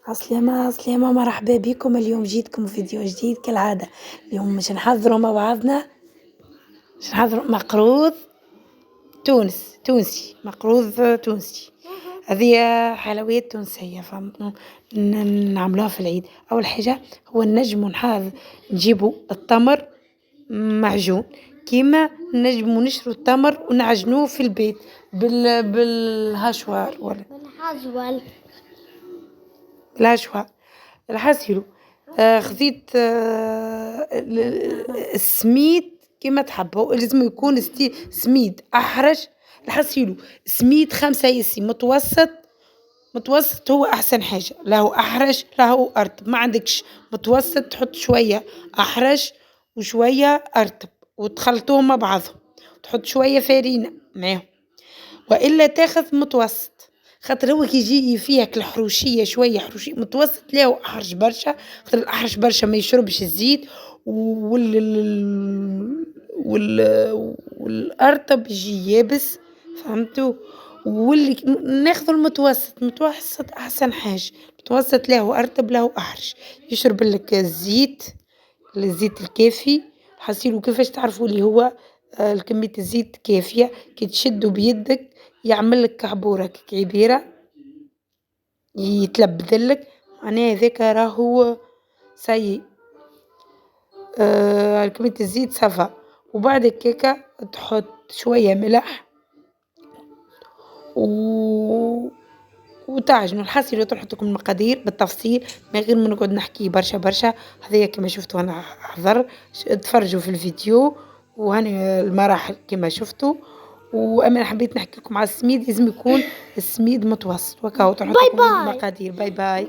عسلامة مرحبا بكم. اليوم جيتكم فيديو جديد كالعادة. اليوم باش نحضروا مع بعضنا، باش نحضروا مقروض تونسي، مقروض تونسي. هذه حلويات تونسية فهمتوا، نعملوها في العيد. أول حاجة هو نجمو نجيبوا التمر معجون، كيما نجمو نشرو التمر ونعجنوه في البيت بالهشوار ولا الهشوار الحاسيلو. خذيت السميد كيما تحبوا، لازم يكون سميد أحرش. الحاسيلو سميد 5 يسي متوسط هو أحسن حاجة، له أحرش له أرطب. ما عندكش متوسط تحط شوية أحرش وشوية أرطب وتخلطوهم مع بعضهم، تحط شوية فارينة معاهم، وإلا تاخذ متوسط. خاطر هو كي يجي فيها الحروشية شوية حروشية، متوسط له أحرش برشا. خاطر الأحرش برشا ما يشربش الزيت، والأرطب يجي يابس فهمتوا. واللي ناخذ المتوسط أحسن حاجة. متوسط له أرطب له أحرش، يشرب لك الزيت الكافي. حسيلو كيفاش تعرفوا اللي هو الكمية الزيت كافية؟ كي تشدوا بيدك يعمل لك كعبورة كبيرة يتلبذلك، معناه هذاك راهو سيء. كمية الزيت صفا. وبعد كيكة تحط شوية ملح وتعجنوا الحاسيلو. تحط لكم المقادير بالتفصيل من غير ما نقعد نحكي برشا. هذايا كما شفتوا انا احضر، تفرجوا في الفيديو وهنا المراحل كما شفتوا. واما حبيت نحكي لكم على السميد، لازم يكون السميد متوسط. وكاو تحط لكم المقادير. باي باي.